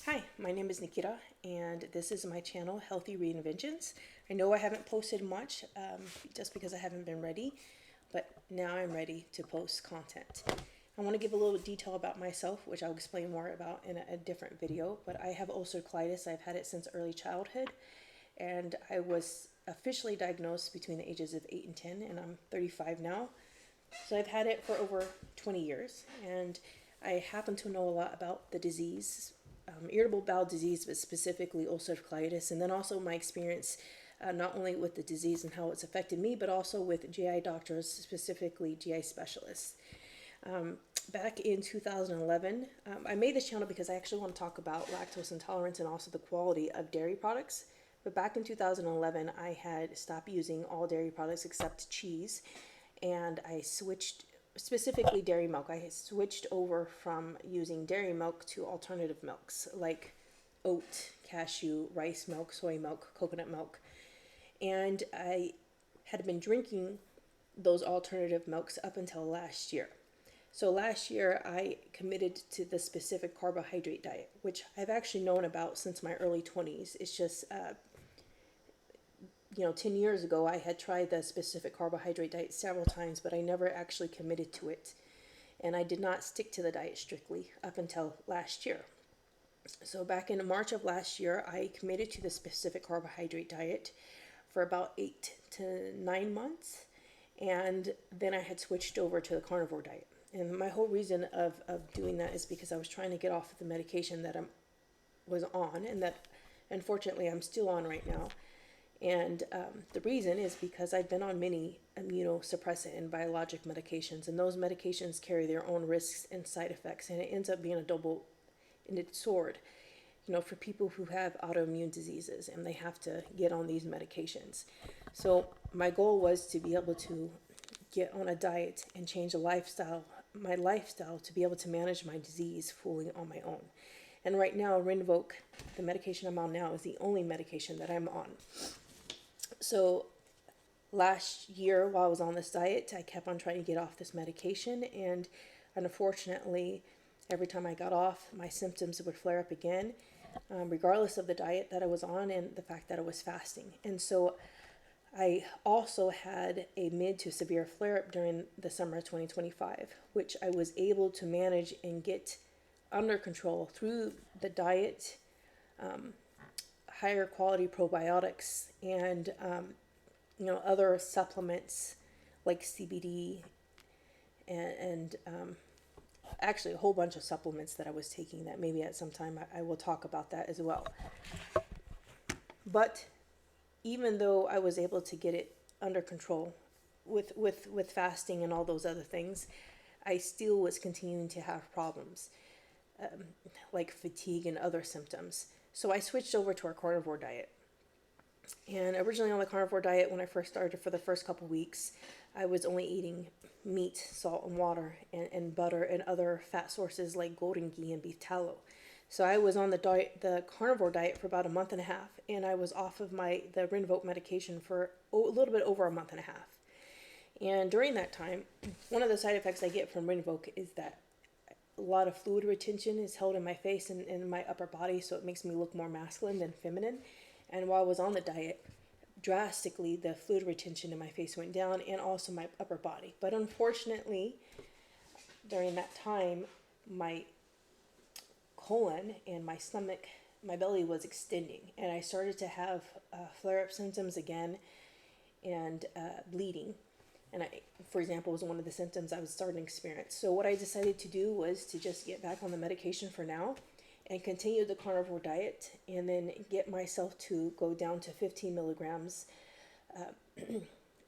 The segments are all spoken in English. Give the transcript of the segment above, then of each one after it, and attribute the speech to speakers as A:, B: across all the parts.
A: Hi, my name is Nikita, and this is my channel, Healthy Reinventions. I know I haven't posted much just because I haven't been ready, but now I'm ready to post content. I want to give a little detail about myself, which I'll explain more about in a different video, but I have ulcerative colitis. I've had it since early childhood, and I was officially diagnosed between the ages of 8 and 10, and I'm 35 now. So I've had it for over 20 years, and I happen to know a lot about the disease, irritable bowel disease, but specifically ulcerative colitis, and then also my experience not only with the disease and how it's affected me, but also with GI doctors, specifically GI specialists. Back in 2011, I made this channel because I actually want to talk about lactose intolerance and also the quality of dairy products. But back in 2011, I had stopped using all dairy products except cheese, and I switched, specifically dairy milk. I switched over from using dairy milk to alternative milks like oat, cashew, rice milk, soy milk, coconut milk. And I had been drinking those alternative milks up until last year. So last year I committed to the specific carbohydrate diet, which I've actually known about since my early 20s. It's just 10 years ago, I had tried the specific carbohydrate diet several times, but I never actually committed to it. And I did not stick to the diet strictly up until last year. So back in March of last year, I committed to the specific carbohydrate diet for about 8 to 9 months. And then I had switched over to the carnivore diet. And my whole reason of doing that is because I was trying to get off of the medication that I was on, and that unfortunately I'm still on right now. And the reason is because I've been on many immunosuppressant and biologic medications, and those medications carry their own risks and side effects, and it ends up being a double-edged sword, for people who have autoimmune diseases and they have to get on these medications. So my goal was to be able to get on a diet and change my lifestyle to be able to manage my disease fully on my own. And right now, Rinvoq, the medication I'm on now, is the only medication that I'm on. So last year, while I was on this diet, I kept on trying to get off this medication, and unfortunately, every time I got off, my symptoms would flare up again, regardless of the diet that I was on and the fact that I was fasting. And so I also had a mid to severe flare-up during the summer of 2025, which I was able to manage and get under control through the diet, higher quality probiotics, and other supplements like CBD and actually a whole bunch of supplements that I was taking that maybe at some time I will talk about that as well. But even though I was able to get it under control with fasting and all those other things, I still was continuing to have problems, like fatigue and other symptoms. So I switched over to our carnivore diet. And originally on the carnivore diet, when I first started for the first couple weeks, I was only eating meat, salt, and water, and butter, and other fat sources like golden ghee and beef tallow. So I was on the carnivore diet for about a month and a half, and I was off of the Rinvoq medication for a little bit over a month and a half. And during that time, one of the side effects I get from Rinvoq is that a lot of fluid retention is held in my face and in my upper body, so it makes me look more masculine than feminine. And while I was on the diet, drastically the fluid retention in my face went down, and also my upper body. But unfortunately, during that time, my colon and my stomach, my belly was extending, and I started to have flare-up symptoms again, and bleeding. And for example, was one of the symptoms I was starting to experience. So what I decided to do was to just get back on the medication for now and continue the carnivore diet, and then get myself to go down to 15 milligrams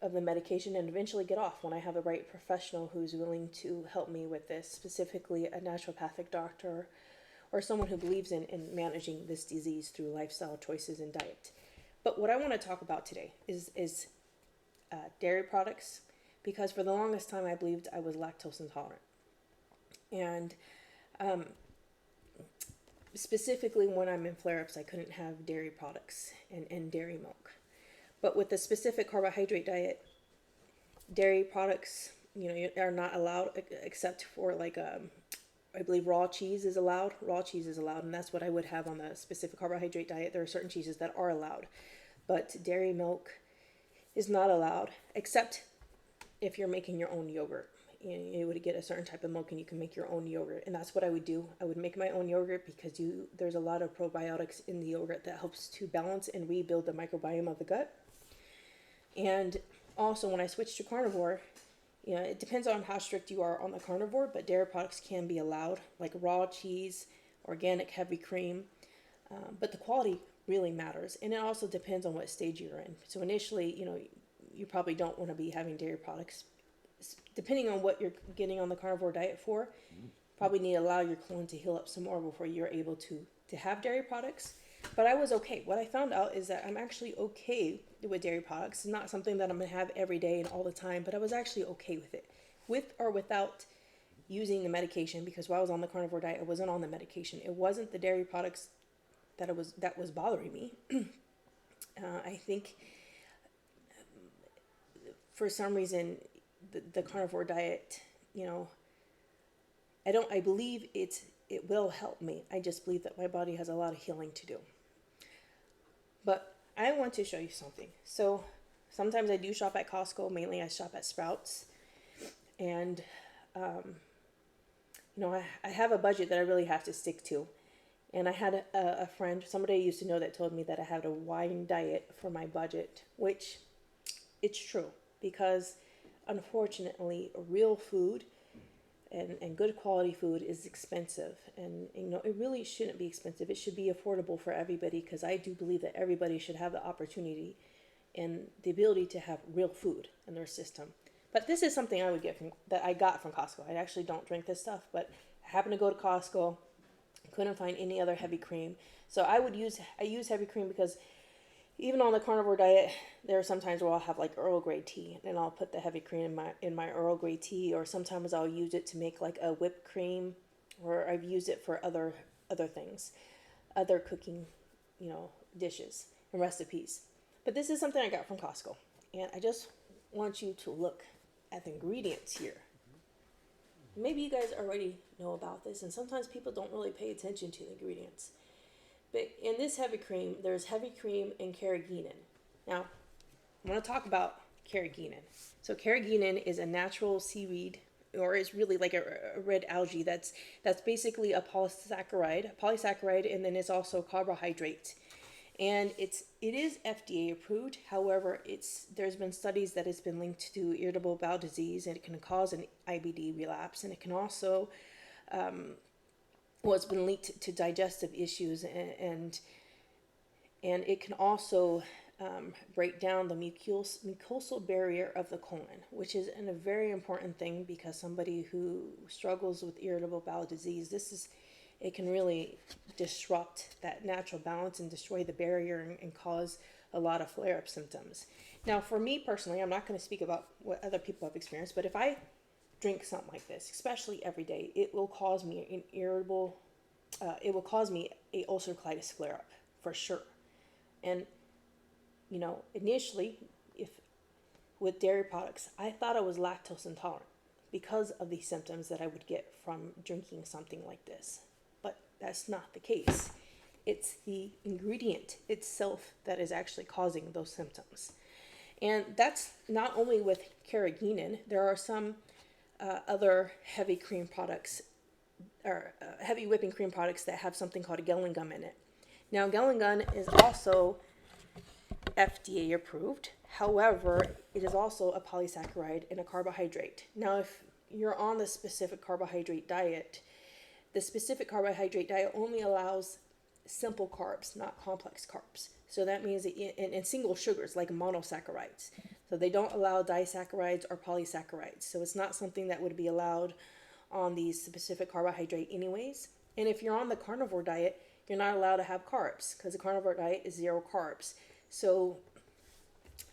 A: of the medication, and eventually get off when I have the right professional who's willing to help me with this, specifically a naturopathic doctor or someone who believes in managing this disease through lifestyle choices and diet. But what I want to talk about today is dairy products, because for the longest time I believed I was lactose intolerant. And specifically when I'm in flare-ups, I couldn't have dairy products and dairy milk. But with the specific carbohydrate diet, dairy products, are not allowed except for like I believe raw cheese is allowed. Raw cheese is allowed, and that's what I would have on the specific carbohydrate diet. There are certain cheeses that are allowed, but dairy milk is not allowed, except if you're making your own yogurt. You would get a certain type of milk and you can make your own yogurt, and that's what I would do. I would make my own yogurt because there's a lot of probiotics in the yogurt that helps to balance and rebuild the microbiome of the gut. And also, when I switched to carnivore, it depends on how strict you are on the carnivore, but dairy products can be allowed, like raw cheese, organic heavy cream, but the quality really matters, and it also depends on what stage you're in. So initially, you probably don't want to be having dairy products. Depending on what you're getting on the carnivore diet for, probably need to allow your colon to heal up some more before you're able to have dairy products. But I was okay. What I found out is that I'm actually okay with dairy products. It's not something that I'm going to have every day and all the time, but I was actually okay with it, with or without using the medication, because while I was on the carnivore diet, I wasn't on the medication. It wasn't the dairy products that was bothering me. I think for some reason the carnivore diet, I believe it will help me. I just believe that my body has a lot of healing to do. But I want to show you something. So sometimes I do shop at Costco. Mainly I shop at Sprouts. And, I have a budget that I really have to stick to. And I had a friend, somebody I used to know, that told me that I had a wine diet for my budget, which it's true, because unfortunately real food and good quality food is expensive, and it really shouldn't be expensive. It should be affordable for everybody, because I do believe that everybody should have the opportunity and the ability to have real food in their system. But this is something I got from Costco. I actually don't drink this stuff, but I happened to go to Costco. Couldn't find any other heavy cream, so I use heavy cream, because even on the carnivore diet, there are sometimes where I'll have like Earl Grey tea, and I'll put the heavy cream in my Earl Grey tea, or sometimes I'll use it to make like a whipped cream, or I've used it for other things, other cooking, dishes and recipes. But this is something I got from Costco, and I just want you to look at the ingredients here. Maybe you guys already know about this, and sometimes people don't really pay attention to the ingredients. But in this heavy cream, there's heavy cream and carrageenan. Now, I'm going to talk about carrageenan. So carrageenan is a natural seaweed, or it's really like a red algae that's basically a polysaccharide, and then it's also carbohydrate. And it is FDA approved. However, there's been studies that it's been linked to irritable bowel disease, and it can cause an IBD relapse, and it can also it's been linked to digestive issues, and it can also break down the mucosal barrier of the colon, which is a very important thing, because somebody who struggles with irritable bowel disease, it can really disrupt that natural balance and destroy the barrier and cause a lot of flare-up symptoms. Now, for me personally, I'm not going to speak about what other people have experienced, but if I drink something like this, especially every day, it will cause me it will cause me a ulcerative colitis flare-up for sure. And initially, with dairy products, I thought I was lactose intolerant because of the symptoms that I would get from drinking something like this. But that's not the case. It's the ingredient itself that is actually causing those symptoms. And that's not only with carrageenan. There are some other heavy cream products, or heavy whipping cream products, that have something called gellan gum in it. Now, gellan gum is also FDA approved. However, it is also a polysaccharide and a carbohydrate. Now, if you're on the specific carbohydrate diet, the specific carbohydrate diet only allows simple carbs, not complex carbs. So that means that in single sugars, like monosaccharides. So they don't allow disaccharides or polysaccharides. So it's not something that would be allowed on the specific carbohydrate anyways. And if you're on the carnivore diet, you're not allowed to have carbs, because the carnivore diet is 0 carbs. So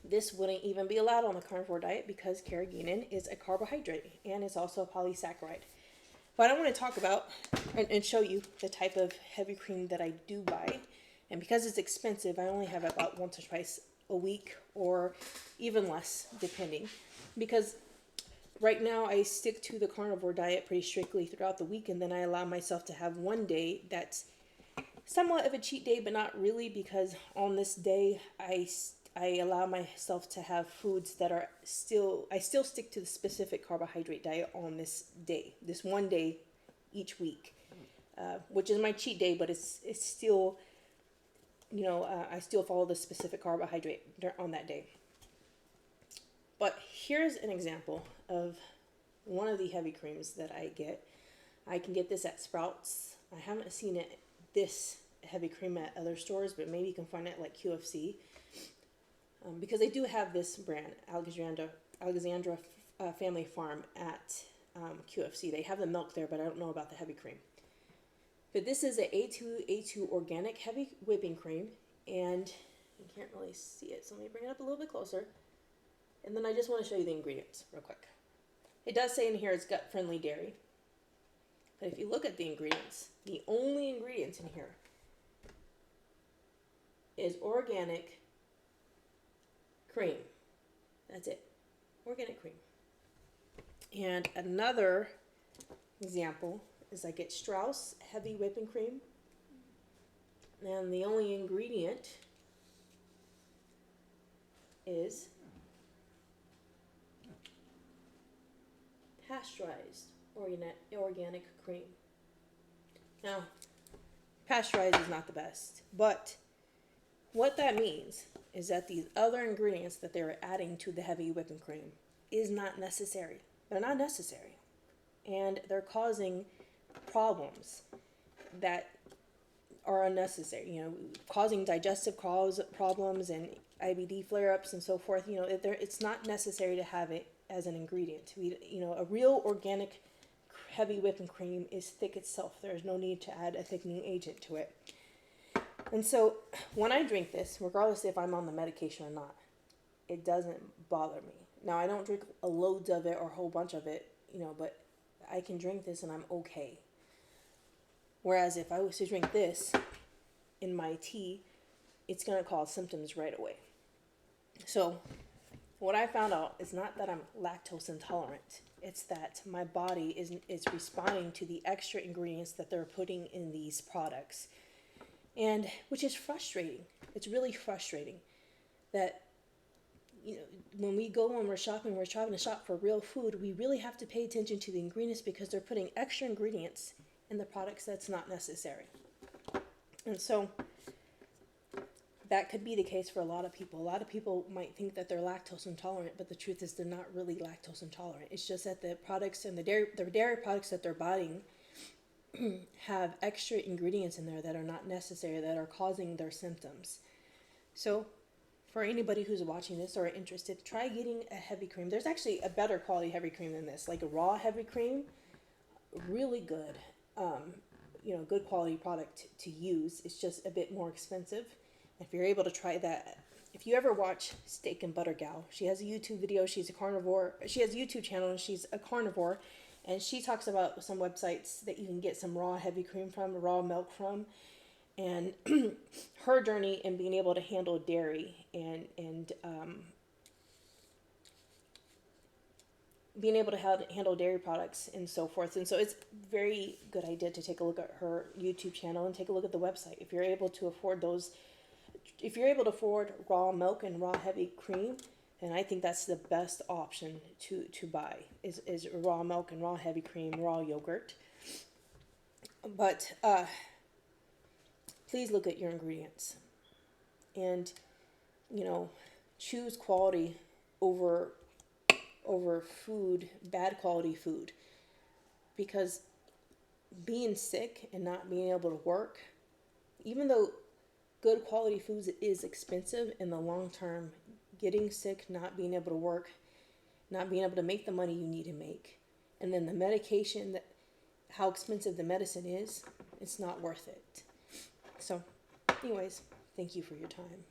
A: this wouldn't even be allowed on the carnivore diet, because carrageenan is a carbohydrate and it's also a polysaccharide. But I want to talk about and show you the type of heavy cream that I do buy. And because it's expensive, I only have about once or twice a week, or even less, depending. Because right now I stick to the carnivore diet pretty strictly throughout the week, and then I allow myself to have one day that's somewhat of a cheat day, but not really, because on this day I allow myself to have foods that are I still stick to the specific carbohydrate diet on this day, this one day each week, which is my cheat day, but it's still, I still follow the specific carbohydrate on that day. But here's an example of one of the heavy creams that I get. I can get this at Sprouts. I haven't seen this heavy cream at other stores, but maybe you can find it at like QFC. Because they do have this brand, Alexandra Family Farm at QFC. They have the milk there, but I don't know about the heavy cream. But this is a A2 organic heavy whipping cream, and you can't really see it, so let me bring it up a little bit closer. And then I just want to show you the ingredients real quick. It does say in here it's gut-friendly dairy. But if you look at the ingredients, the only ingredients in here is organic cream. That's it. Organic cream. And another example is I get Strauss heavy whipping cream. And the only ingredient is pasteurized organic cream. Now, pasteurized is not the best, but what that means is that these other ingredients that they're adding to the heavy whipping cream is not necessary. They're not necessary. And they're causing problems that are unnecessary, causing digestive problems and IBD flare-ups and so forth. It's not necessary to have it as an ingredient. A real organic heavy whipping cream is thick itself. There's no need to add a thickening agent to it. And so when I drink this, regardless if I'm on the medication or not, it doesn't bother me. Now, I don't drink a loads of it or a whole bunch of it, but I can drink this and I'm okay. Whereas if I was to drink this in my tea, it's going to cause symptoms right away. So what I found out is not that I'm lactose intolerant. It's that my body is responding to the extra ingredients that they're putting in these products. And which is frustrating. It's really frustrating that, when we're shopping to shop for real food, we really have to pay attention to the ingredients because they're putting extra ingredients in the products that's not necessary. And so that could be the case for a lot of people. A lot of people might think that they're lactose intolerant, but the truth is they're not really lactose intolerant. It's just that the products and the dairy products that they're buying have extra ingredients in there that are not necessary, that are causing their symptoms. So for anybody who's watching this or interested, try getting a heavy cream. There's actually a better quality heavy cream than this, like a raw heavy cream, really good, good quality product to use. It's just a bit more expensive. If you're able to try that, if you ever watch Steak and Butter Gal, she has a YouTube video. She's a carnivore. She has a YouTube channel and she's a carnivore. And she talks about some websites that you can get some raw heavy cream from, raw milk from, and her journey in being able to handle dairy and being able to handle dairy products and so forth. And so it's a very good idea to take a look at her YouTube channel and take a look at the website. If you're able to afford raw milk and raw heavy cream, and I think that's the best option to buy is raw milk and raw heavy cream, raw yogurt. But please look at your ingredients and, choose quality over food, bad quality food. Because being sick and not being able to work, even though good quality foods is expensive in the long term, getting sick, not being able to work, not being able to make the money you need to make, and then the medication, how expensive the medicine is, it's not worth it. So anyways, thank you for your time.